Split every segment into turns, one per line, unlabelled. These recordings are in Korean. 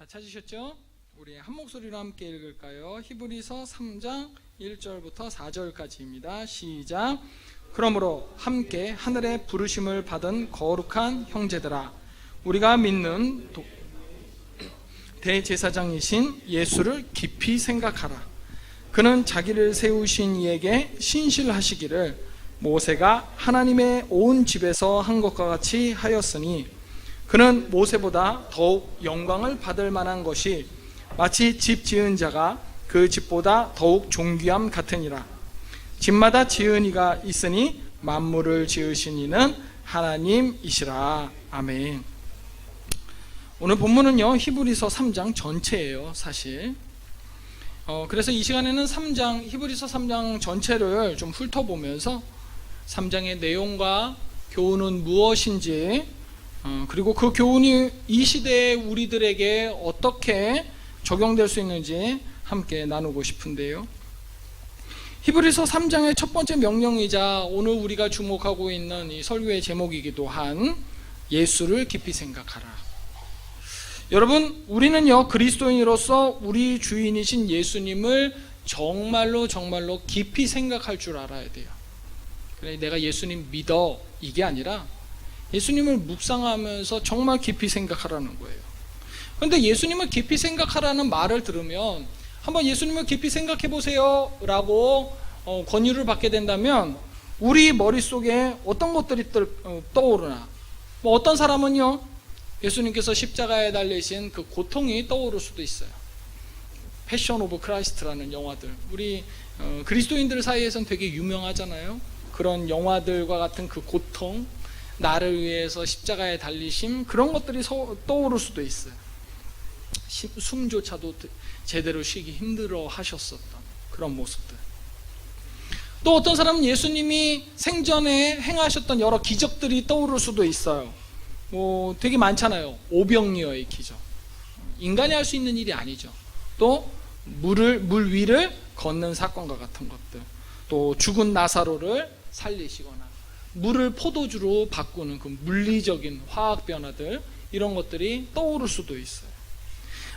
다 찾으셨죠? 우리 한 목소리로 함께 읽을까요? 히브리서 3장 1절부터 4절까지입니다. 시작. 그러므로 함께 하늘의 부르심을 받은 거룩한 형제들아, 우리가 믿는 대제사장이신 예수를 깊이 생각하라. 그는 자기를 세우신 이에게 신실하시기를 모세가 하나님의 온 집에서 한 것과 같이 하였으니, 그는 모세보다 더욱 영광을 받을 만한 것이 마치 집 지은 자가 그 집보다 더욱 존귀함 같으니라. 집마다 지은 이가 있으니 만물을 지으신 이는 하나님이시라. 아멘. 오늘 본문은요, 히브리서 3장 전체예요, 사실. 그래서 이 시간에는 히브리서 3장 전체를 좀 훑어보면서 3장의 내용과 교훈은 무엇인지, 그리고 그 교훈이 이 시대의 우리들에게 어떻게 적용될 수 있는지 함께 나누고 싶은데요. 히브리서 3장의 첫 번째 명령이자 오늘 우리가 주목하고 있는 이 설교의 제목이기도 한 예수를 깊이 생각하라. 여러분, 우리는요, 그리스도인으로서 우리 주인이신 예수님을 정말로 깊이 생각할 줄 알아야 돼요. 그래, 내가 예수님 믿어, 이게 아니라 예수님을 묵상하면서 정말 깊이 생각하라는 거예요. 그런데 예수님을 깊이 생각하라는 말을 들으면 한번 예수님을 깊이 생각해 보세요 라고 권유를 받게 된다면 우리 머릿속에 어떤 것들이 떠오르나, 어떤 사람은요, 예수님께서 십자가에 달리신 그 고통이 떠오를 수도 있어요. 패션 오브 크라이스트라는 영화들, 우리 그리스도인들 사이에서는 되게 유명하잖아요. 그런 영화들과 같은 그 고통, 나를 위해서 십자가에 달리심, 그런 것들이 떠오를 수도 있어요. 숨조차도 제대로 쉬기 힘들어 하셨었던 그런 모습들. 또 어떤 사람은 예수님이 생전에 행하셨던 여러 기적들이 떠오를 수도 있어요. 되게 많잖아요. 오병이어의 기적, 인간이 할 수 있는 일이 아니죠. 또 물 위를 걷는 사건과 같은 것들, 또 죽은 나사로를 살리시거나 물을 포도주로 바꾸는 그 물리적인 화학 변화들, 이런 것들이 떠오를 수도 있어요.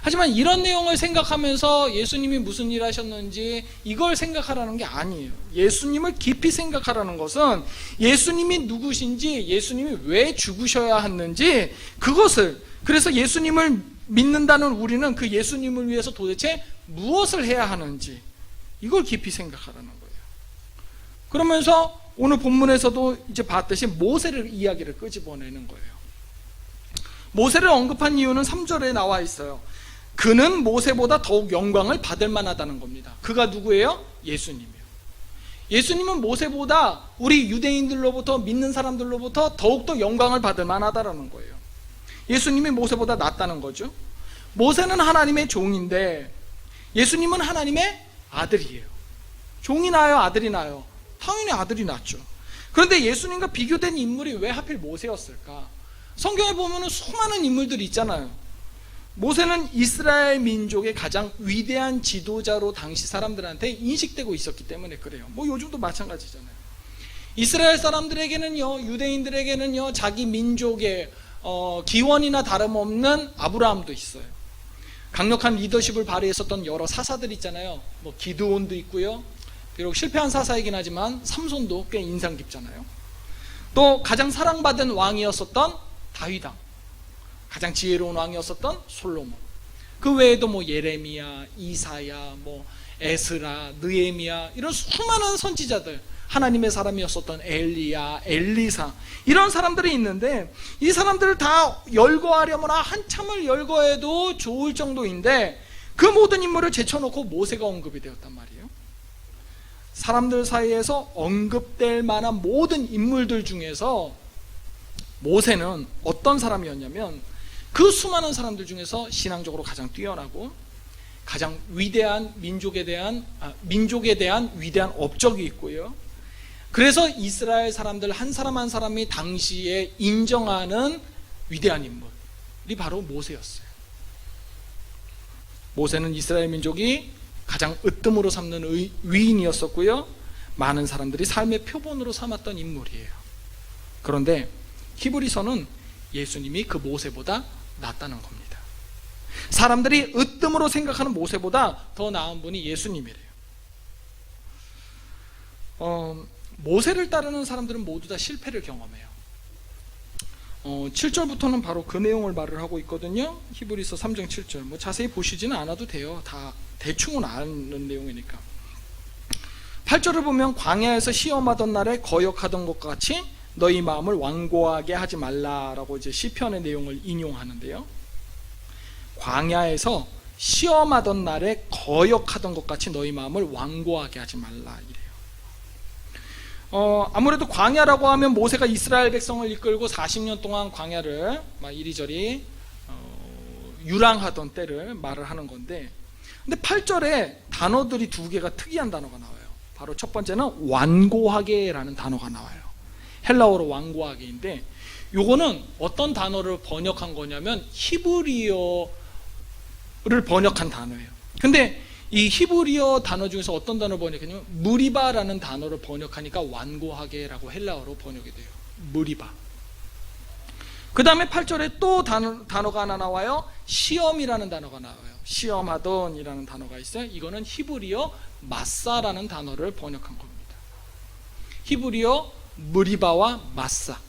하지만 이런 내용을 생각하면서 예수님이 무슨 일 하셨는지 이걸 생각하라는 게 아니에요. 예수님을 깊이 생각하라는 것은 예수님이 누구신지, 예수님이 왜 죽으셔야 했는지, 그것을, 그래서 예수님을 믿는다는 우리는 그 예수님을 위해서 도대체 무엇을 해야 하는지, 이걸 깊이 생각하라는 거예요. 그러면서 오늘 본문에서도 이제 봤듯이 모세를 이야기를 끄집어내는 거예요. 모세를 언급한 이유는 3절에 나와 있어요. 그는 모세보다 더욱 영광을 받을 만하다는 겁니다. 그가 누구예요? 예수님이요. 예수님은 모세보다 우리 유대인들로부터, 믿는 사람들로부터 더욱더 영광을 받을 만하다는 거예요. 예수님이 모세보다 낫다는 거죠. 모세는 하나님의 종인데 예수님은 하나님의 아들이에요. 종이 나요, 아들이 나요? 당연히 아들이 낫죠. 그런데 예수님과 비교된 인물이 왜 하필 모세였을까? 성경에 보면 수많은 인물들이 있잖아요. 모세는 이스라엘 민족의 가장 위대한 지도자로 당시 사람들한테 인식되고 있었기 때문에 그래요. 요즘도 마찬가지잖아요. 이스라엘 사람들에게는요, 유대인들에게는요, 자기 민족의 기원이나 다름없는 아브라함도 있어요. 강력한 리더십을 발휘했었던 여러 사사들 있잖아요. 기드온도 있고요. 비록 실패한 사사이긴 하지만 삼손도 꽤 인상 깊잖아요. 또 가장 사랑받은 왕이었었던 다윗왕, 가장 지혜로운 왕이었었던 솔로몬, 그 외에도 예레미야, 이사야, 에스라, 느헤미야, 이런 수많은 선지자들, 하나님의 사람이었었던 엘리야, 엘리사, 이런 사람들이 있는데 이 사람들을 다 열거하려면 한참을 열거해도 좋을 정도인데 그 모든 인물을 제쳐놓고 모세가 언급이 되었단 말이에요. 사람들 사이에서 언급될 만한 모든 인물들 중에서 모세는 어떤 사람이었냐면 그 수많은 사람들 중에서 신앙적으로 가장 뛰어나고 가장 위대한 민족에 대한 위대한 업적이 있고요. 그래서 이스라엘 사람들 한 사람 한 사람이 당시에 인정하는 위대한 인물이 바로 모세였어요. 모세는 이스라엘 민족이 가장 으뜸으로 삼는 위인이었었고요. 많은 사람들이 삶의 표본으로 삼았던 인물이에요. 그런데 히브리서는 예수님이 그 모세보다 낫다는 겁니다. 사람들이 으뜸으로 생각하는 모세보다 더 나은 분이 예수님이래요. 모세를 따르는 사람들은 모두 다 실패를 경험해요. 7절부터는 바로 그 내용을 말을 하고 있거든요. 히브리서 3장 7절. 뭐 자세히 보시지는 않아도 돼요. 다 대충은 아는 내용이니까. 8절을 보면 광야에서 시험하던 날에 거역하던 것과 같이 너희 마음을 완고하게 하지 말라라고 이제 시편의 내용을 인용하는데요. 광야에서 시험하던 날에 거역하던 것 같이 너희 마음을 완고하게 하지 말라 이래요. 아무래도 광야라고 하면 모세가 이스라엘 백성을 이끌고 40년 동안 광야를 막 이리저리 유랑하던 때를 말을 하는 건데, 근데 8절에 단어들이 두 개가 특이한 단어가 나와요. 바로 첫 번째는 완고하게라는 단어가 나와요. 헬라어로 완고하게인데, 요거는 어떤 단어를 번역한 거냐면 히브리어를 번역한 단어예요. 근데 이 히브리어 단어 중에서 어떤 단어를 번역했냐면 무리바라는 단어를 번역하니까 완고하게라고 헬라어로 번역이 돼요. 무리바. 그 다음에 8절에 또 단어가 하나 나와요. 시험이라는 단어가 나와요. 시험하던이라는 단어가 있어요. 이거는 히브리어 마사라는 단어를 번역한 겁니다. 히브리어 무리바와 마사.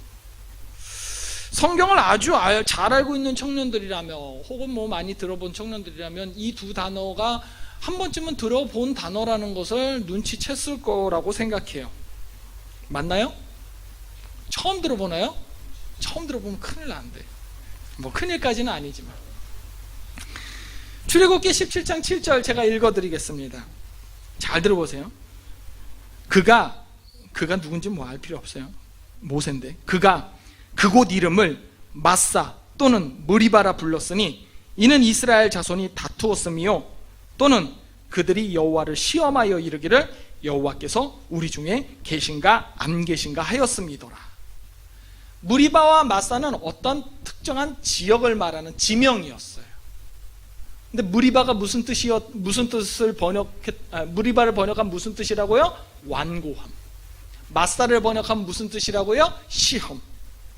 성경을 아주 잘 알고 있는 청년들이라면, 혹은 뭐 많이 들어본 청년들이라면 이 두 단어가 한 번쯤은 들어본 단어라는 것을 눈치챘을 거라고 생각해요. 맞나요? 처음 들어보나요? 처음 들어보면 큰일 나는데, 뭐 큰일까지는 아니지만. 출애굽기 17장 7절 제가 읽어드리겠습니다. 잘 들어보세요. 그가 누군지 뭐 알 필요 없어요. 모세인데, 그가 그곳 이름을 마사 또는 무리바라 불렀으니 이는 이스라엘 자손이 다투었음이요, 또는 그들이 여호와를 시험하여 이르기를 여호와께서 우리 중에 계신가 안 계신가 하였음이더라. 무리바와 마사는 어떤 특정한 지역을 말하는 지명이었어요. 근데 무리바가 무슨 뜻을 무리바를 번역한 무슨 뜻이라고요? 완고함. 마사를 번역한 무슨 뜻이라고요? 시험.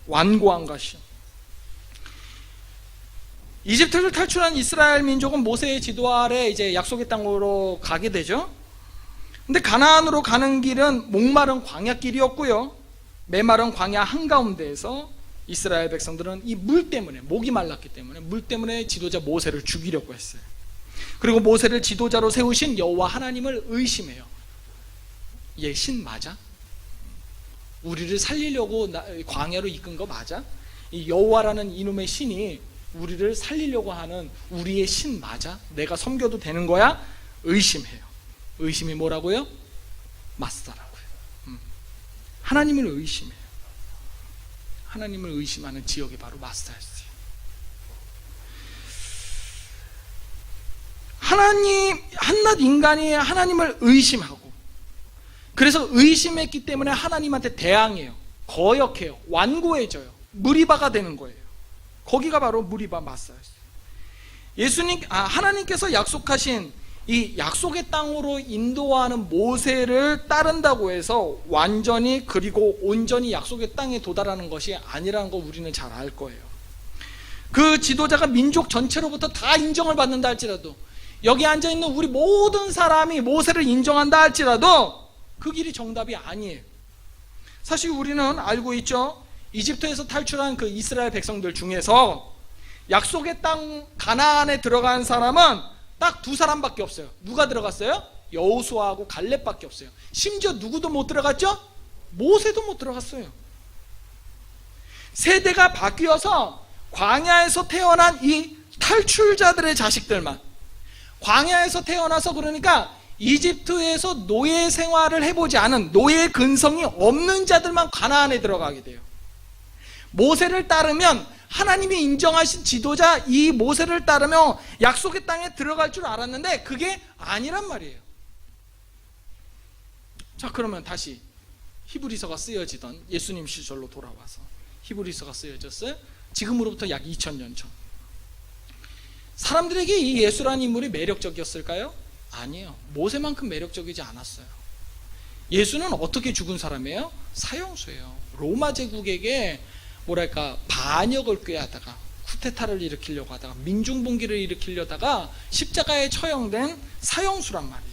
완고함과 시험. 이집트를 탈출한 이스라엘 민족은 모세의 지도 아래 이제 약속의 땅으로 가게 되죠. 근데 가나안으로 가는 길은 목마른 광야길이었고요. 메마른 광야 한가운데에서 이스라엘 백성들은 이 물 때문에, 목이 말랐기 때문에 물 때문에 지도자 모세를 죽이려고 했어요. 그리고 모세를 지도자로 세우신 여호와 하나님을 의심해요. 얘 신 맞아? 우리를 살리려고 광야로 이끈 거 맞아? 이 여호와라는 이놈의 신이 우리를 살리려고 하는 우리의 신 맞아? 내가 섬겨도 되는 거야? 의심해요. 의심이 뭐라고요? 마사라고요. 하나님을 의심해요. 하나님을 의심하는 지역이 바로 마사였어요. 한낱 인간이 하나님을 의심하고, 그래서 의심했기 때문에 하나님한테 대항해요. 거역해요. 완고해져요. 무리바가 되는 거예요. 거기가 바로 무리바 마사였어요. 하나님께서 약속하신 이 약속의 땅으로 인도하는 모세를 따른다고 해서 완전히 그리고 온전히 약속의 땅에 도달하는 것이 아니라는 거 우리는 잘 알 거예요. 그 지도자가 민족 전체로부터 다 인정을 받는다 할지라도, 여기 앉아있는 우리 모든 사람이 모세를 인정한다 할지라도 그 길이 정답이 아니에요. 사실 우리는 알고 있죠. 이집트에서 탈출한 그 이스라엘 백성들 중에서 약속의 땅 가나안에 들어간 사람은 딱 두 사람밖에 없어요. 누가 들어갔어요? 여호수아하고 갈렙밖에 없어요. 심지어 누구도 못 들어갔죠? 모세도 못 들어갔어요. 세대가 바뀌어서 광야에서 태어난 이 탈출자들의 자식들만, 광야에서 태어나서 그러니까 이집트에서 노예 생활을 해보지 않은 노예 근성이 없는 자들만 가나안에 들어가게 돼요. 모세를 따르면, 하나님이 인정하신 지도자 이 모세를 따르며 약속의 땅에 들어갈 줄 알았는데 그게 아니란 말이에요. 자, 그러면 다시 히브리서가 쓰여지던 예수님 시절로 돌아와서 히브리서가 쓰여졌어요. 지금으로부터 약 2000년 전. 사람들에게 이 예수라는 인물이 매력적이었을까요? 아니에요. 모세만큼 매력적이지 않았어요. 예수는 어떻게 죽은 사람이에요? 사형수예요. 로마 제국에게 반역을 꾀하다가 쿠데타를 일으키려고 하다가 민중분기를 일으키려다가 십자가에 처형된 사형수란 말이에요.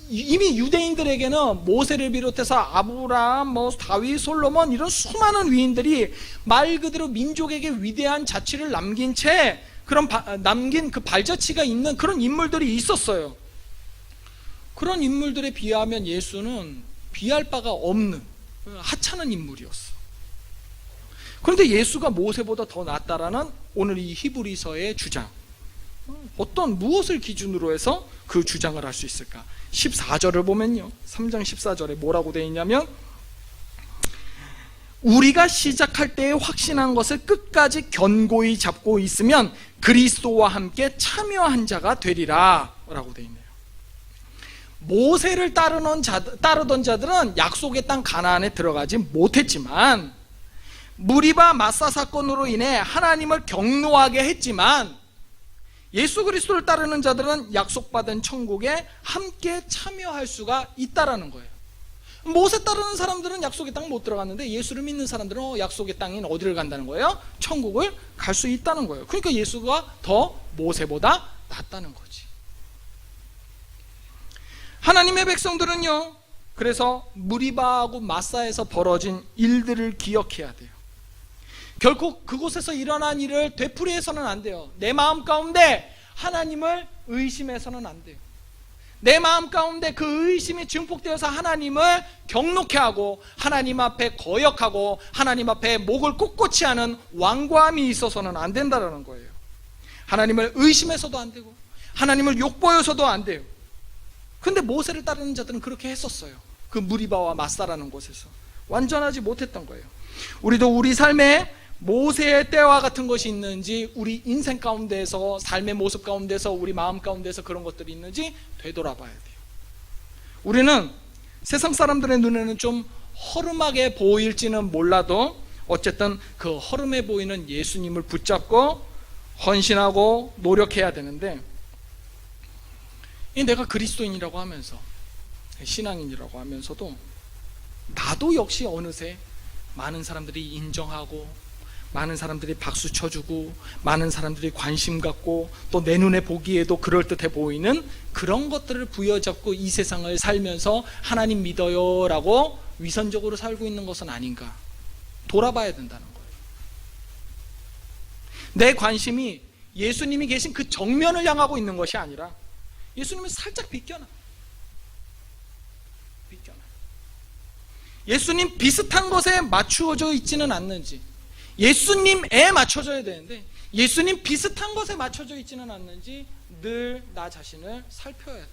이미 유대인들에게는 모세를 비롯해서 아브라함, 다윗, 솔로몬 이런 수많은 위인들이 말 그대로 민족에게 위대한 자취를 남긴 채 남긴 그 발자취가 있는 그런 인물들이 있었어요. 그런 인물들에 비하면 예수는 비할 바가 없는 하찮은 인물이었어. 그런데 예수가 모세보다 더 낫다라는 오늘 이 히브리서의 주장, 무엇을 기준으로 해서 그 주장을 할 수 있을까? 14절을 보면요, 3장 14절에 뭐라고 되어 있냐면, 우리가 시작할 때에 확신한 것을 끝까지 견고히 잡고 있으면 그리스도와 함께 참여한 자가 되리라 라고 되어 있네요. 모세를 따르던 자들은 약속의 땅 가나안에 들어가지 못했지만, 무리바 마사 사건으로 인해 하나님을 경노하게 했지만, 예수 그리스도를 따르는 자들은 약속받은 천국에 함께 참여할 수가 있다라는 거예요. 모세 따르는 사람들은 약속의 땅 못 들어갔는데 예수를 믿는 사람들은 약속의 땅인 어디를 간다는 거예요? 천국을 갈 수 있다는 거예요. 그러니까 예수가 더 모세보다 낫다는 거지. 하나님의 백성들은요, 그래서 무리바하고 마사에서 벌어진 일들을 기억해야 돼요. 결코 그곳에서 일어난 일을 되풀이해서는 안 돼요. 내 마음 가운데 하나님을 의심해서는 안 돼요. 내 마음 가운데 그 의심이 증폭되어서 하나님을 경노케 하고 하나님 앞에 거역하고 하나님 앞에 목을 꼿꼿이 하는 완고함이 있어서는 안 된다는 거예요. 하나님을 의심해서도 안 되고 하나님을 욕보여서도 안 돼요. 근데 모세를 따르는 자들은 그렇게 했었어요. 그 무리바와 마사라는 곳에서 완전하지 못했던 거예요. 우리도 우리 삶에 모세의 때와 같은 것이 있는지, 우리 인생 가운데에서, 삶의 모습 가운데서, 우리 마음 가운데서 그런 것들이 있는지 되돌아봐야 돼요. 우리는 세상 사람들의 눈에는 좀 허름하게 보일지는 몰라도 어쨌든 그 허름해 보이는 예수님을 붙잡고 헌신하고 노력해야 되는데, 내가 그리스도인이라고 하면서, 신앙인이라고 하면서도 나도 역시 어느새 많은 사람들이 인정하고 많은 사람들이 박수 쳐주고 많은 사람들이 관심 갖고 또 내 눈에 보기에도 그럴듯해 보이는 그런 것들을 부여잡고 이 세상을 살면서 하나님 믿어요 라고 위선적으로 살고 있는 것은 아닌가 돌아봐야 된다는 거예요. 내 관심이 예수님이 계신 그 정면을 향하고 있는 것이 아니라 예수님을 살짝 비껴놔. 예수님 비슷한 것에 맞추어져 있지는 않는지, 예수님에 맞춰져야 되는데 예수님 비슷한 것에 맞춰져 있지는 않는지 늘 나 자신을 살펴야 돼.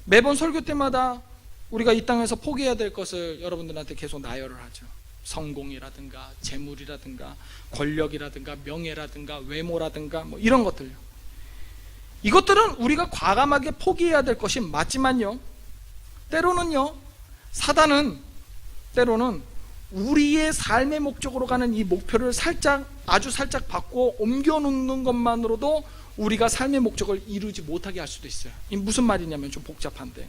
매번 설교 때마다 우리가 이 땅에서 포기해야 될 것을 여러분들한테 계속 나열을 하죠. 성공이라든가 재물이라든가 권력이라든가 명예라든가 외모라든가 이런 것들요. 이것들은 우리가 과감하게 포기해야 될 것이 맞지만요, 때로는요, 사단은 때로는 우리의 삶의 목적으로 가는 이 목표를 아주 살짝 바꿔 옮겨놓는 것만으로도 우리가 삶의 목적을 이루지 못하게 할 수도 있어요. 이 무슨 말이냐면 좀 복잡한데,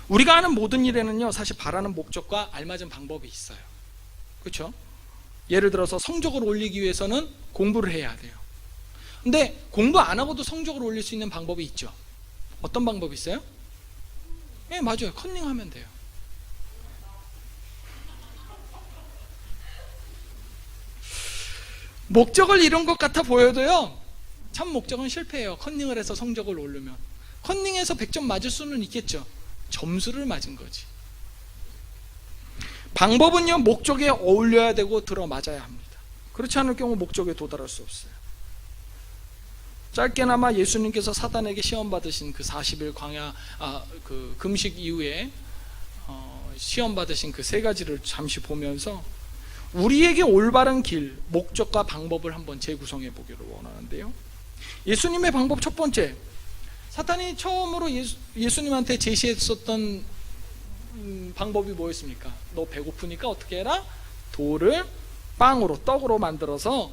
우리가 하는 모든 일에는요 사실 바라는 목적과 알맞은 방법이 있어요. 그렇죠? 예를 들어서 성적을 올리기 위해서는 공부를 해야 돼요. 근데 공부 안 하고도 성적을 올릴 수 있는 방법이 있죠. 어떤 방법이 있어요? 네, 맞아요. 컨닝하면 돼요. 목적을 이룬 것 같아 보여도요, 참 목적은 실패해요. 컨닝을 해서 성적을 오르면 컨닝해서 100점 맞을 수는 있겠죠. 점수를 맞은 거지. 방법은요, 목적에 어울려야 되고 들어맞아야 합니다. 그렇지 않을 경우 목적에 도달할 수 없어요. 짧게나마 예수님께서 사단에게 시험 받으신 그 40일 광야 그 금식 이후에 시험 받으신 그 세 가지를 잠시 보면서 우리에게 올바른 길, 목적과 방법을 한번 재구성해 보기를 원하는데요. 예수님의 방법 첫 번째, 사탄이 처음으로 예수님한테 제시했었던 방법이 뭐였습니까? 너 배고프니까 어떻게 해라? 돌을 빵으로, 떡으로 만들어서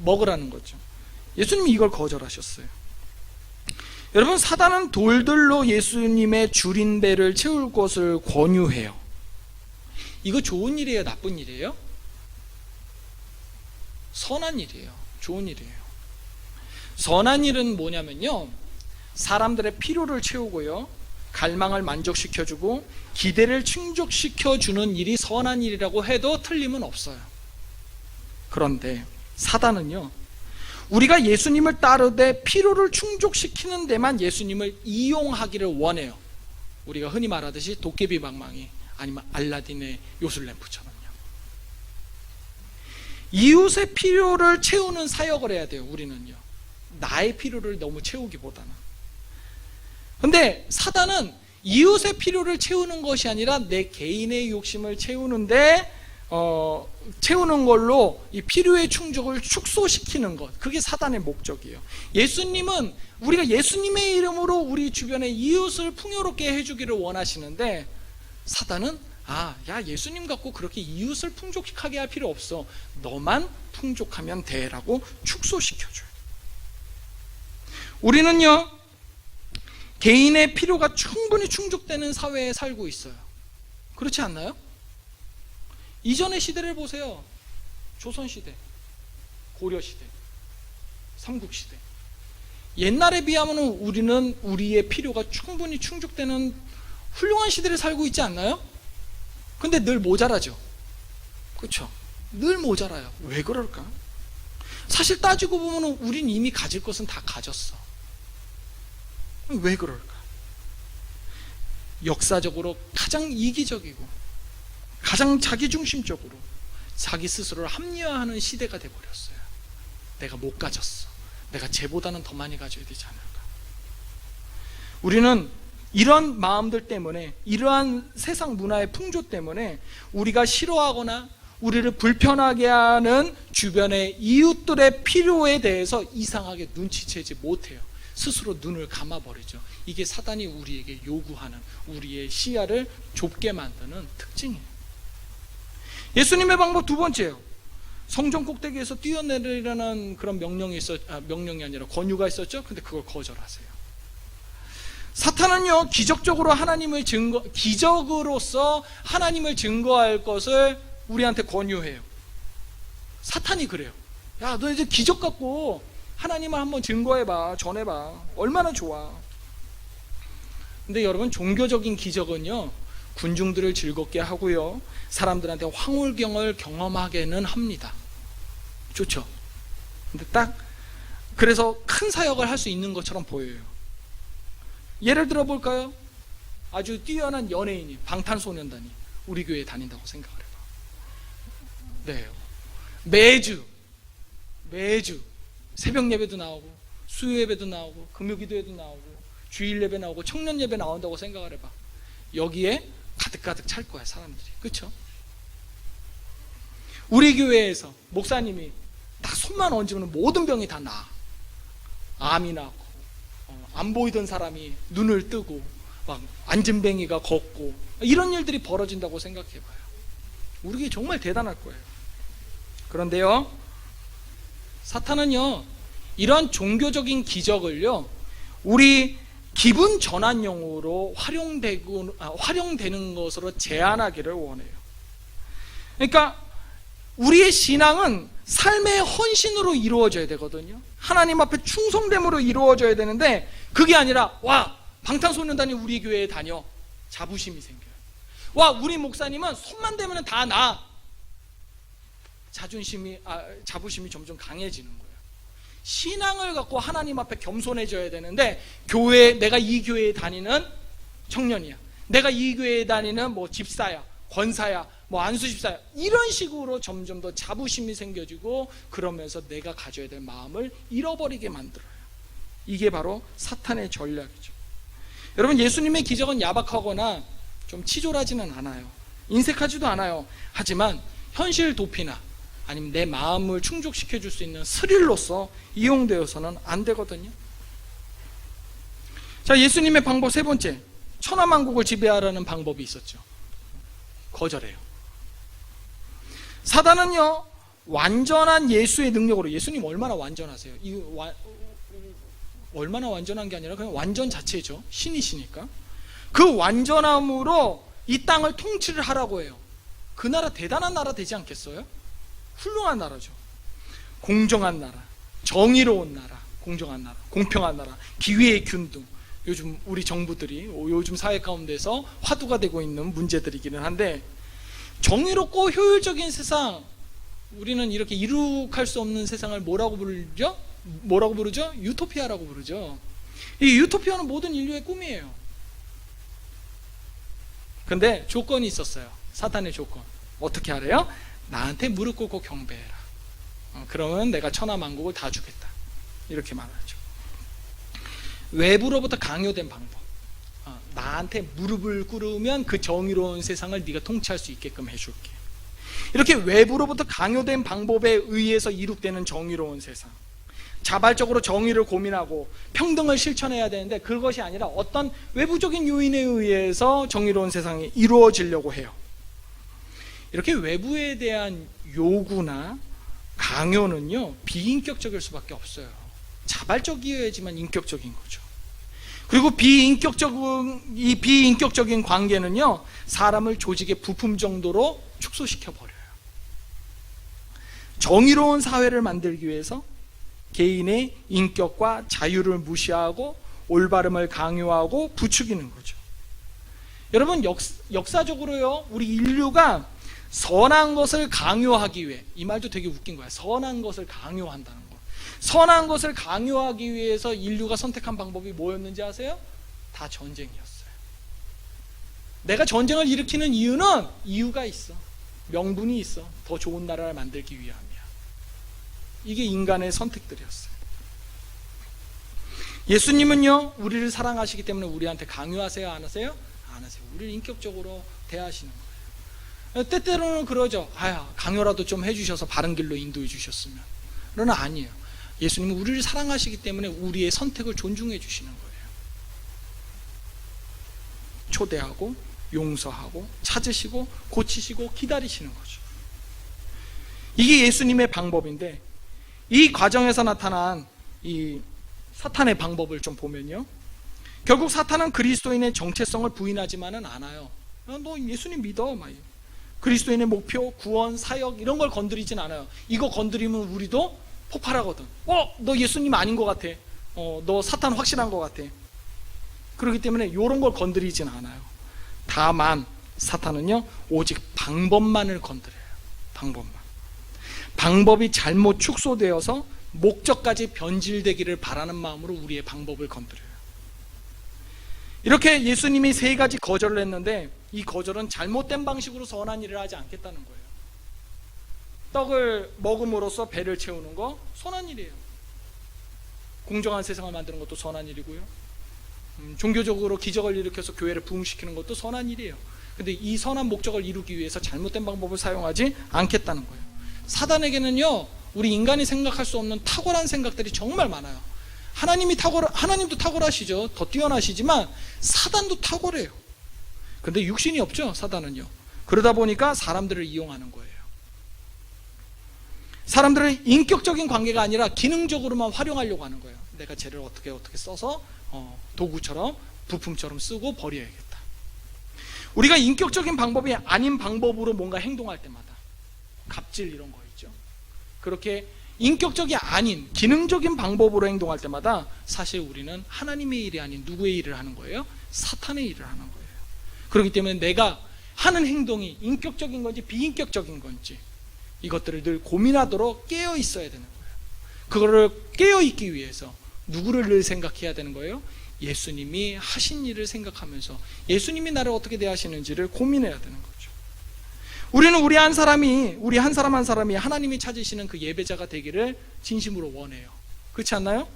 먹으라는 거죠. 예수님이 이걸 거절하셨어요. 여러분, 사단은 돌들로 예수님의 줄인 배를 채울 것을 권유해요. 이거 좋은 일이에요, 나쁜 일이에요? 선한 일이에요. 좋은 일이에요. 선한 일은 뭐냐면요, 사람들의 필요를 채우고요, 갈망을 만족시켜주고 기대를 충족시켜주는 일이 선한 일이라고 해도 틀림은 없어요. 그런데 사단은요, 우리가 예수님을 따르되 필요를 충족시키는 데만 예수님을 이용하기를 원해요. 우리가 흔히 말하듯이 도깨비 방망이 아니면 알라딘의 요술램프처럼요. 이웃의 필요를 채우는 사역을 해야 돼요. 우리는요, 나의 필요를 너무 채우기보다는. 근데 사단은 이웃의 필요를 채우는 것이 아니라 내 개인의 욕심을 채우는 걸로 이 필요의 충족을 축소시키는 것, 그게 사단의 목적이에요. 예수님은 우리가 예수님의 이름으로 우리 주변의 이웃을 풍요롭게 해주기를 원하시는데, 사단은 야, 예수님 갖고 그렇게 이웃을 풍족하게 할 필요 없어, 너만 풍족하면 돼 라고 축소시켜줘요. 우리는요, 개인의 필요가 충분히 충족되는 사회에 살고 있어요. 그렇지 않나요? 이전의 시대를 보세요. 조선시대, 고려시대, 삼국시대. 옛날에 비하면 우리는 우리의 필요가 충분히 충족되는 훌륭한 시대를 살고 있지 않나요? 근데 늘 모자라죠. 그렇죠? 늘 모자라요. 왜 그럴까? 사실 따지고 보면 우린 이미 가질 것은 다 가졌어. 왜 그럴까? 역사적으로 가장 이기적이고 가장 자기중심적으로 자기 스스로를 합리화하는 시대가 돼버렸어요. 내가 못 가졌어, 내가 쟤보다는 더 많이 가져야 되지 않을까. 우리는 이런 마음들 때문에, 이러한 세상 문화의 풍조 때문에 우리가 싫어하거나 우리를 불편하게 하는 주변의 이웃들의 필요에 대해서 이상하게 눈치채지 못해요. 스스로 눈을 감아버리죠. 이게 사단이 우리에게 요구하는, 우리의 시야를 좁게 만드는 특징이에요. 예수님의 방법 두 번째예요. 성전 꼭대기에서 뛰어내리라는 그런 명령이 아니라 권유가 있었죠. 근데 그걸 거절하세요. 사탄은요, 기적으로서 하나님을 증거할 것을 우리한테 권유해요. 사탄이 그래요. 야, 너 이제 기적 갖고 하나님을 한번 증거해봐, 전해봐, 얼마나 좋아. 근데 여러분, 종교적인 기적은요, 군중들을 즐겁게 하고요, 사람들한테 황홀경을 경험하게는 합니다. 좋죠? 근데 딱 그래서 큰 사역을 할 수 있는 것처럼 보여요. 예를 들어 볼까요? 아주 뛰어난 연예인이, 방탄소년단이 우리 교회에 다닌다고 생각을 해봐. 네, 매주 새벽 예배도 나오고 수요 예배도 나오고 금요기도회도 나오고 주일 예배 나오고 청년 예배 나온다고 생각을 해봐. 여기에 가득가득 찰 거야, 사람들이. 그렇죠? 우리 교회에서 목사님이 딱 손만 얹으면 모든 병이 다 나아. 암이 나고, 안 보이던 사람이 눈을 뜨고, 막 안진뱅이가 걷고, 이런 일들이 벌어진다고 생각해봐요. 우리 교회 정말 대단할 거예요. 그런데요, 사탄은요, 이런 종교적인 기적을요, 우리 기분 전환용으로 활용되는 것으로 제한하기를 원해요. 그러니까 우리의 신앙은 삶의 헌신으로 이루어져야 되거든요. 하나님 앞에 충성됨으로 이루어져야 되는데, 그게 아니라 와, 방탄소년단이 우리 교회에 다녀, 자부심이 생겨요. 와, 우리 목사님은 손만 대면 다 나, 자부심이 점점 강해지는 거예요. 신앙을 갖고 하나님 앞에 겸손해져야 되는데, 내가 이 교회에 다니는 청년이야, 내가 이 교회에 다니는 뭐 집사야, 권사야, 뭐 안수집사야, 이런 식으로 점점 더 자부심이 생겨지고, 그러면서 내가 가져야 될 마음을 잃어버리게 만들어요. 이게 바로 사탄의 전략이죠. 여러분, 예수님의 기적은 야박하거나 좀 치졸하지는 않아요. 인색하지도 않아요. 하지만 현실 도피나 아니면 내 마음을 충족시켜 줄 수 있는 스릴로서 이용되어서는 안 되거든요. 자, 예수님의 방법 세 번째, 천하만국을 지배하라는 방법이 있었죠. 거절해요. 사단은요, 완전한 예수의 능력으로, 예수님 얼마나 완전하세요? 얼마나 완전한 게 아니라 그냥 완전 자체죠. 신이시니까. 그 완전함으로 이 땅을 통치를 하라고 해요. 그 나라 대단한 나라 되지 않겠어요? 훌륭한 나라죠. 공정한 나라, 정의로운 나라, 공정한 나라, 공평한 나라, 기회의 균등. 요즘 우리 정부들이 요즘 사회 가운데서 화두가 되고 있는 문제들이기는 한데, 정의롭고 효율적인 세상, 우리는 이렇게 이룩할 수 없는 세상을 뭐라고 부르죠? 뭐라고 부르죠? 유토피아라고 부르죠. 이 유토피아는 모든 인류의 꿈이에요. 근데 조건이 있었어요. 사탄의 조건. 어떻게 하래요? 나한테 무릎 꿇고 경배해라. 그러면 내가 천하만국을 다 주겠다. 이렇게 말하죠. 외부로부터 강요된 방법. 나한테 무릎을 꿇으면 그 정의로운 세상을 네가 통치할 수 있게끔 해줄게. 이렇게 외부로부터 강요된 방법에 의해서 이룩되는 정의로운 세상, 자발적으로 정의를 고민하고 평등을 실천해야 되는데, 그것이 아니라 어떤 외부적인 요인에 의해서 정의로운 세상이 이루어지려고 해요. 이렇게 외부에 대한 요구나 강요는요, 비인격적일 수밖에 없어요. 자발적이어야지만 인격적인 거죠. 그리고 이 비인격적인 관계는요, 사람을 조직의 부품 정도로 축소시켜버려요. 정의로운 사회를 만들기 위해서 개인의 인격과 자유를 무시하고 올바름을 강요하고 부추기는 거죠. 여러분, 역사적으로요, 우리 인류가 선한 것을 강요하기 위해, 이 말도 되게 웃긴 거야. 선한 것을 강요한다는 거. 선한 것을 강요하기 위해서 인류가 선택한 방법이 뭐였는지 아세요? 다 전쟁이었어요. 내가 전쟁을 일으키는 이유가 있어. 명분이 있어. 더 좋은 나라를 만들기 위함이야. 이게 인간의 선택들이었어요. 예수님은요, 우리를 사랑하시기 때문에 우리한테 강요하세요? 안 하세요? 안 하세요. 우리를 인격적으로 대하시는 거예요. 때때로는 그러죠. 강요라도 좀 해주셔서 바른 길로 인도해 주셨으면. 그러나 아니에요. 예수님은 우리를 사랑하시기 때문에 우리의 선택을 존중해 주시는 거예요. 초대하고 용서하고 찾으시고 고치시고 기다리시는 거죠. 이게 예수님의 방법인데, 이 과정에서 나타난 이 사탄의 방법을 좀 보면요, 결국 사탄은 그리스도인의 정체성을 부인하지만은 않아요. 너 예수님 믿어, 그리스도인의 목표, 구원, 사역 이런 걸 건드리진 않아요. 이거 건드리면 우리도 폭발하거든. 너 예수님 아닌 것 같아. 너 사탄 확실한 것 같아. 그렇기 때문에 이런 걸 건드리진 않아요. 다만 사탄은요, 오직 방법만을 건드려요. 방법이 잘못 축소되어서 목적까지 변질되기를 바라는 마음으로 우리의 방법을 건드려요. 이렇게 예수님이 3가지 거절을 했는데, 이 거절은 잘못된 방식으로 선한 일을 하지 않겠다는 거예요. 떡을 먹음으로써 배를 채우는 거 선한 일이에요. 공정한 세상을 만드는 것도 선한 일이고요. 종교적으로 기적을 일으켜서 교회를 부흥시키는 것도 선한 일이에요. 근데 이 선한 목적을 이루기 위해서 잘못된 방법을 사용하지 않겠다는 거예요. 사단에게는요, 우리 인간이 생각할 수 없는 탁월한 생각들이 정말 많아요. 하나님도 탁월하시죠. 더 뛰어나시지만 사단도 탁월해요. 근데 육신이 없죠, 사단은요. 그러다 보니까 사람들을 이용하는 거예요. 사람들을 인격적인 관계가 아니라 기능적으로만 활용하려고 하는 거예요. 내가 쟤를 어떻게 써서 도구처럼, 부품처럼 쓰고 버려야겠다. 우리가 인격적인 방법이 아닌 방법으로 뭔가 행동할 때마다, 갑질 이런 거 있죠. 그렇게 인격적이 아닌 기능적인 방법으로 행동할 때마다 사실 우리는 하나님의 일이 아닌 누구의 일을 하는 거예요? 사탄의 일을 하는 거예요. 그렇기 때문에 내가 하는 행동이 인격적인 건지 비인격적인 건지, 이것들을 늘 고민하도록 깨어 있어야 되는 거예요. 그거를 깨어 있기 위해서 누구를 늘 생각해야 되는 거예요? 예수님이 하신 일을 생각하면서 예수님이 나를 어떻게 대하시는지를 고민해야 되는 거죠. 우리는 우리 한 사람 한 사람이 하나님이 찾으시는 그 예배자가 되기를 진심으로 원해요. 그렇지 않나요?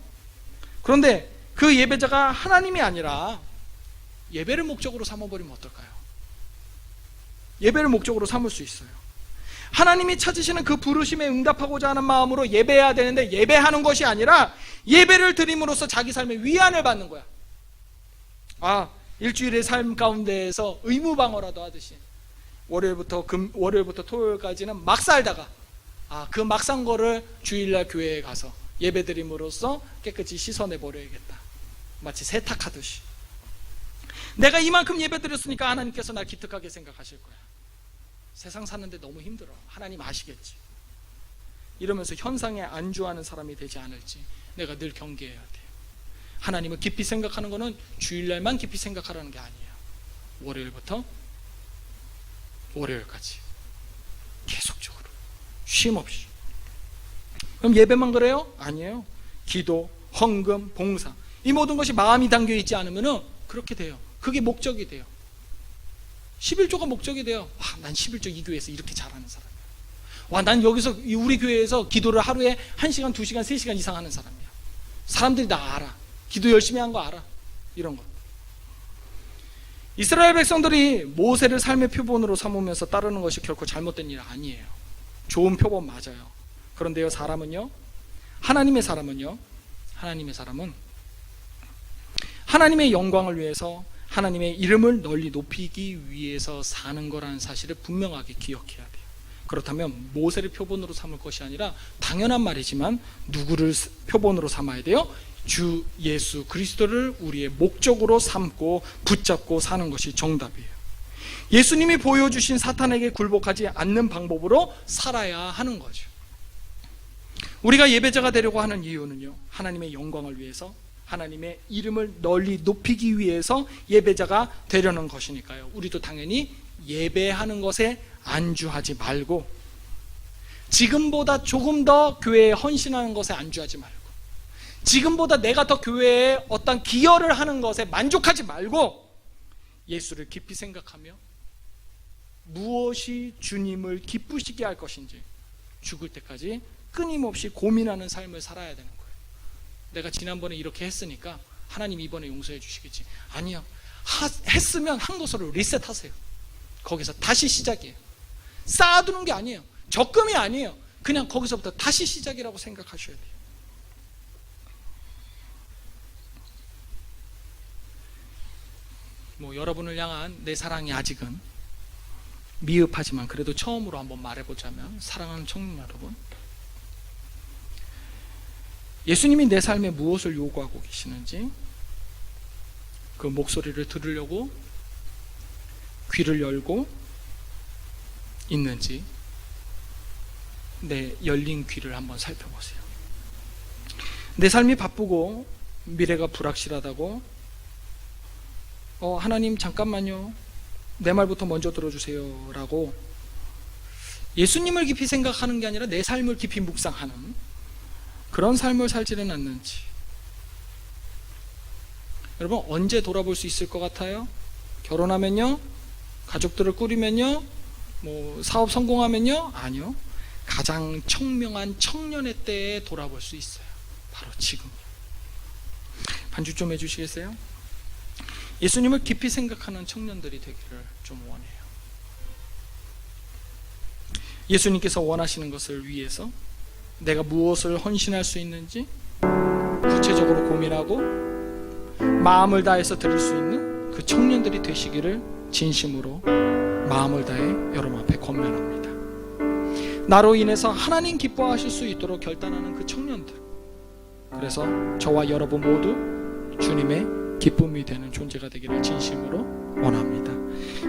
그런데 그 예배자가 하나님이 아니라 예배를 목적으로 삼아버리면 어떨까요? 예배를 목적으로 삼을 수 있어요. 하나님이 찾으시는 그 부르심에 응답하고자 하는 마음으로 예배해야 되는데, 예배하는 것이 아니라 예배를 드림으로써 자기 삶의 위안을 받는 거야. 일주일의 삶 가운데에서 의무방어라도 하듯이 월요일부터 토요일까지는 막 살다가 그 막 산 거를 주일날 교회에 가서 예배드림으로써 깨끗이 씻어내버려야겠다. 마치 세탁하듯이. 내가 이만큼 예배드렸으니까 하나님께서 날 기특하게 생각하실 거야. 세상 사는데 너무 힘들어. 하나님 아시겠지. 이러면서 현상에 안주하는 사람이 되지 않을지 내가 늘 경계해야 돼요. 하나님을 깊이 생각하는 것은 주일날만 깊이 생각하라는 게 아니에요. 월요일부터 월요일까지 계속적으로 쉼없이. 그럼 예배만 그래요? 아니에요. 기도, 헌금, 봉사, 이 모든 것이 마음이 담겨 있지 않으면 그렇게 돼요. 그게 목적이 돼요. 11조가 목적이 돼요. 와, 난 11조 이 교회에서 이렇게 잘하는 사람이야. 와, 난 여기서 우리 교회에서 기도를 하루에 1시간, 2시간, 3시간 이상 하는 사람이야. 사람들이 나 알아. 기도 열심히 한 거 알아. 이런 거. 이스라엘 백성들이 모세를 삶의 표본으로 삼으면서 따르는 것이 결코 잘못된 일 아니에요. 좋은 표본 맞아요. 그런데요, 하나님의 사람은 하나님의 영광을 위해서, 하나님의 이름을 널리 높이기 위해서 사는 거라는 사실을 분명하게 기억해야 돼요. 그렇다면 모세를 표본으로 삼을 것이 아니라, 당연한 말이지만 누구를 표본으로 삼아야 돼요? 주 예수 그리스도를 우리의 목적으로 삼고 붙잡고 사는 것이 정답이에요. 예수님이 보여주신 사탄에게 굴복하지 않는 방법으로 살아야 하는 거죠. 우리가 예배자가 되려고 하는 이유는요, 하나님의 영광을 위해서, 하나님의 이름을 널리 높이기 위해서 예배자가 되려는 것이니까요. 우리도 당연히 예배하는 것에 안주하지 말고, 지금보다 조금 더 교회에 헌신하는 것에 안주하지 말고, 지금보다 내가 더 교회에 어떤 기여를 하는 것에 만족하지 말고, 예수를 깊이 생각하며 무엇이 주님을 기쁘시게 할 것인지 죽을 때까지 끊임없이 고민하는 삶을 살아야 되는 거예요. 내가 지난번에 이렇게 했으니까 하나님 이번에 용서해 주시겠지. 아니요. 했으면 한 것으로 리셋하세요. 거기서 다시 시작이에요. 쌓아두는 게 아니에요. 적금이 아니에요. 그냥 거기서부터 다시 시작이라고 생각하셔야 돼요. 여러분을 향한 내 사랑이 아직은 미흡하지만 그래도 처음으로 한번 말해보자면, 사랑하는 청년 여러분, 예수님이 내 삶에 무엇을 요구하고 계시는지 그 목소리를 들으려고 귀를 열고 있는지, 내 열린 귀를 한번 살펴보세요. 내 삶이 바쁘고 미래가 불확실하다고 하나님 잠깐만요, 내 말부터 먼저 들어주세요 라고 예수님을 깊이 생각하는 게 아니라 내 삶을 깊이 묵상하는 그런 삶을 살지는 않는지, 여러분 언제 돌아볼 수 있을 것 같아요? 결혼하면요? 가족들을 꾸리면요? 사업 성공하면요? 아니요. 가장 청명한 청년의 때에 돌아볼 수 있어요. 바로 지금. 반주 좀 해주시겠어요? 예수님을 깊이 생각하는 청년들이 되기를 좀 원해요. 예수님께서 원하시는 것을 위해서 내가 무엇을 헌신할 수 있는지 구체적으로 고민하고 마음을 다해서 드릴 수 있는 그 청년들이 되시기를 진심으로 마음을 다해 여러분 앞에 권면합니다. 나로 인해서 하나님 기뻐하실 수 있도록 결단하는 그 청년들, 그래서 저와 여러분 모두 주님의 기쁨이 되는 존재가 되기를 진심으로